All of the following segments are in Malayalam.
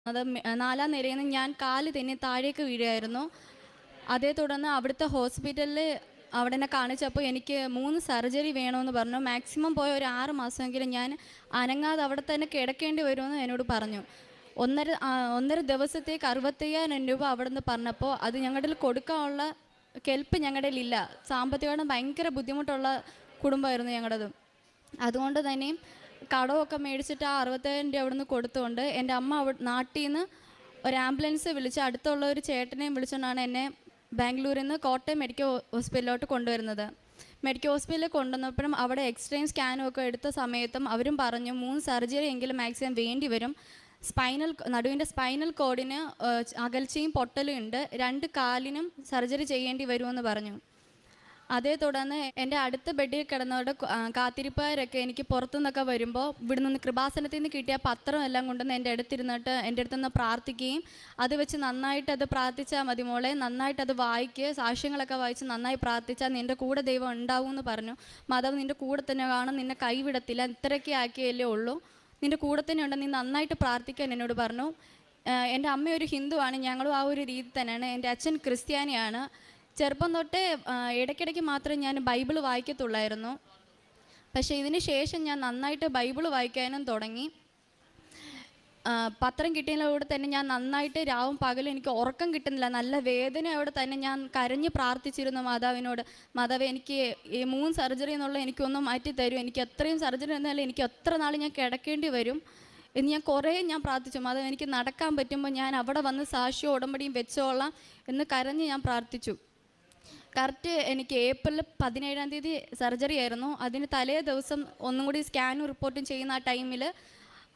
അത് 4-ാം നിലയിൽ നിന്ന് ഞാൻ കാല് തെന്നി താഴേക്ക് വീഴുകയായിരുന്നു. അതേ തുടർന്ന് അവിടുത്തെ ഹോസ്പിറ്റലിൽ അവിടെ എന്നെ കാണിച്ചപ്പോൾ എനിക്ക് 3 സർജറി വേണമെന്ന് പറഞ്ഞു. മാക്സിമം പോയ ഒരു 6 മാസമെങ്കിലും ഞാൻ അനങ്ങാതെ അവിടെ തന്നെ കിടക്കേണ്ടി വരുമെന്ന് എന്നോട് പറഞ്ഞു. ഒന്നര ദിവസത്തേക്ക് 65,000 രൂപ അവിടെ നിന്ന് പറഞ്ഞപ്പോൾ അത് ഞങ്ങളുടെ കൊടുക്കാനുള്ള കെൽപ്പ് ഞങ്ങളുടെ ഇല്ല. സാമ്പത്തികമായിട്ട് ഭയങ്കര ബുദ്ധിമുട്ടുള്ള കുടുംബമായിരുന്നു ഞങ്ങളുടേത്. അതുകൊണ്ട് തന്നെയും കടമൊക്കെ മേടിച്ചിട്ട് ആ 65,000 രൂപ അവിടെ നിന്ന് കൊടുത്തുകൊണ്ട് എൻ്റെ അമ്മ നാട്ടിൽ നിന്ന് ഒരു ആംബുലൻസ് വിളിച്ച് അടുത്തുള്ള ഒരു ചേട്ടനെയും വിളിച്ചുകൊണ്ടാണ് എന്നെ ബാംഗ്ലൂരിൽ നിന്ന് കോട്ടയം മെഡിക്കൽ ഹോസ്പിറ്റലിലോട്ട് കൊണ്ടുവരുന്നത്. മെഡിക്കൽ ഹോസ്പിറ്റലിൽ കൊണ്ടുവന്നപ്പോഴും അവിടെ എക്സ്റേയും സ്കാനും ഒക്കെ എടുത്ത സമയത്തും അവരും പറഞ്ഞു 3 സർജറി എങ്കിലും മാക്സിമം വേണ്ടി വരും. നടുവിൻ്റെ സ്പൈനൽ കോഡിന് അകൽച്ചയും പൊട്ടലും ഉണ്ട്. 2 കാലിനും സർജറി ചെയ്യേണ്ടി വരുമെന്ന് പറഞ്ഞു. അതേ തുടർന്ന് എൻ്റെ അടുത്ത ബെഡിൽ കിടന്നവരുടെ കാത്തിരിപ്പുകാരൊക്കെ എനിക്ക് പുറത്തുനിന്നൊക്കെ വരുമ്പോൾ ഇവിടെ നിന്ന് കൃപാസനത്തിൽ നിന്ന് കിട്ടിയ പത്രം എല്ലാം കൊണ്ടുവന്ന് എൻ്റെ അടുത്തിരുന്നിട്ട് എൻ്റെ അടുത്തുനിന്ന് പ്രാർത്ഥിക്കുകയും അത് വെച്ച് നന്നായിട്ട് അത് പ്രാർത്ഥിച്ചാൽ മതി മോളെ, നന്നായിട്ട് അത് വായിക്കുക, സാക്ഷ്യങ്ങളൊക്കെ വായിച്ച് നന്നായി പ്രാർത്ഥിച്ചാൽ നിൻ്റെ കൂടെ ദൈവം ഉണ്ടാവും എന്ന് പറഞ്ഞു. മാതാവ് നിൻ്റെ കൂടെ തന്നെ കാണും, നിന്നെ കൈവിടത്തില്ല, ഇത്രയൊക്കെ ആക്കിയല്ലേ ഉള്ളൂ, നിൻ്റെ കൂടെ തന്നെ ഉണ്ട്, നീ നന്നായിട്ട് പ്രാർത്ഥിക്കാൻ എന്നോട് പറഞ്ഞു. എൻ്റെ അമ്മ ഒരു ഹിന്ദുവാണ്, ഞങ്ങളും ആ ഒരു രീതി തന്നെയാണ്. എൻ്റെ അച്ഛൻ ക്രിസ്ത്യാനിയാണ്. ചെറുപ്പം തൊട്ടേ ഇടയ്ക്കിടയ്ക്ക് മാത്രമേ ഞാൻ ബൈബിൾ വായിക്കത്തുള്ളായിരുന്നു. പക്ഷേ ഇതിന് ശേഷം ഞാൻ നന്നായിട്ട് ബൈബിൾ വായിക്കാനും തുടങ്ങി. പത്രം കിട്ടിയതിലൂടെ തന്നെ ഞാൻ നന്നായിട്ട് രാവും പകലും എനിക്ക് ഉറക്കം കിട്ടുന്നില്ല, നല്ല വേദനയോടെ തന്നെ ഞാൻ കരഞ്ഞ് പ്രാർത്ഥിച്ചിരുന്നു മാതാവിനോട്. മാതാവ് എനിക്ക് ഈ 3 സർജറി എന്നുള്ള എനിക്കൊന്നും മാറ്റി തരും, എനിക്ക് എത്രയും സർജറി എന്നാലും എനിക്ക് എത്ര നാൾ ഞാൻ കിടക്കേണ്ടി വരും എന്ന് ഞാൻ കുറേ പ്രാർത്ഥിച്ചു. മാതാവ് എനിക്ക് നടക്കാൻ പറ്റുമ്പോൾ ഞാൻ അവിടെ വന്ന് സാക്ഷിയോ ഉടമ്പടിയും വെച്ചോളാം എന്ന് കരഞ്ഞ് ഞാൻ പ്രാർത്ഥിച്ചു. കറക്റ്റ് എനിക്ക് ഏപ്രിൽ 17-ാം തീയതി സർജറി ആയിരുന്നു. അതിന് തലേ ദിവസം ഒന്നും കൂടി സ്കാനും റിപ്പോർട്ടും ചെയ്യുന്ന ആ ടൈമിൽ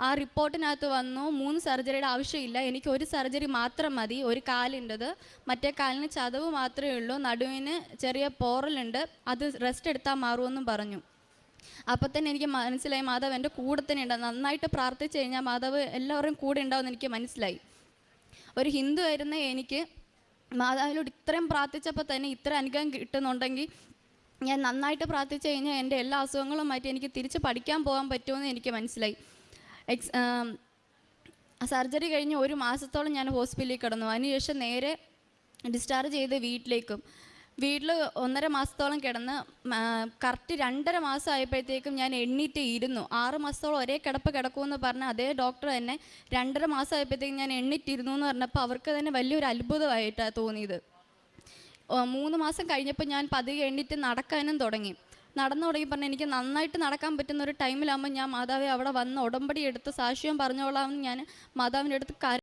ആ റിപ്പോർട്ടിനകത്ത് വന്നു 3 സർജറിയുടെ ആവശ്യമില്ല, എനിക്ക് 1 സർജറി മാത്രം മതി. ഒരു കാലിൻ്റെത്, മറ്റേ കാലിന് ചതവ് മാത്രമേ ഉള്ളൂ, നടുവിന് ചെറിയ പോറലുണ്ട്, അത് റെസ്റ്റ് എടുത്താൽ മാറുമെന്നും പറഞ്ഞു. അപ്പോൾ തന്നെ എനിക്ക് മനസ്സിലായി മാതാവ് എൻ്റെ കൂടെ തന്നെ ഉണ്ട്. നന്നായിട്ട് പ്രാർത്ഥിച്ചു കഴിഞ്ഞാൽ മാതാവ് എല്ലാവരും കൂടെ ഉണ്ടാവുമെന്ന് എനിക്ക് മനസ്സിലായി. ഒരു ഹിന്ദു ആയിരുന്ന എനിക്ക് മാതാവിനോട് ഇത്രയും പ്രാർത്ഥിച്ചപ്പോൾ തന്നെ ഇത്ര അനുഗ്രഹം കിട്ടുന്നുണ്ടെങ്കിൽ ഞാൻ നന്നായിട്ട് പ്രാർത്ഥിച്ചു കഴിഞ്ഞാൽ എൻ്റെ എല്ലാ അസുഖങ്ങളും മാറ്റി എനിക്ക് തിരിച്ച് പഠിക്കാൻ പോകാൻ പറ്റുമെന്ന് എനിക്ക് മനസ്സിലായി. സർജറി കഴിഞ്ഞ് 1 മാസത്തോളം ഞാൻ ഹോസ്പിറ്റലിൽ കിടന്നു. അതിനുശേഷം നേരെ ഡിസ്ചാർജ് ചെയ്ത് വീട്ടിൽ 1.5 മാസത്തോളം കിടന്ന് കറക്റ്റ് 2.5 മാസം ആയപ്പോഴത്തേക്കും ഞാൻ എണ്ണീറ്റ് ഇരുന്നു. 6 മാസത്തോളം ഒരേ കിടക്കുമെന്ന് പറഞ്ഞ അതേ ഡോക്ടർ തന്നെ 2.5 മാസം ആയപ്പോഴത്തേക്കും ഞാൻ എണ്ണീറ്റിരുന്നു എന്ന് പറഞ്ഞപ്പോൾ അവർക്ക് തന്നെ വലിയൊരു അത്ഭുതമായിട്ടാണ് തോന്നിയത്. 3 മാസം കഴിഞ്ഞപ്പോൾ ഞാൻ പതിയെ എണ്ണീറ്റ് നടക്കാനും തുടങ്ങി പറഞ്ഞാൽ എനിക്ക് നന്നായിട്ട് നടക്കാൻ പറ്റുന്ന ഒരു ടൈമിലാകുമ്പോൾ ഞാൻ മാതാവെ അവിടെ വന്ന് ഉടമ്പടി എടുത്ത് സാക്ഷ്യം പറഞ്ഞോളാമെന്ന് ഞാൻ മാതാവിൻ്റെ അടുത്ത്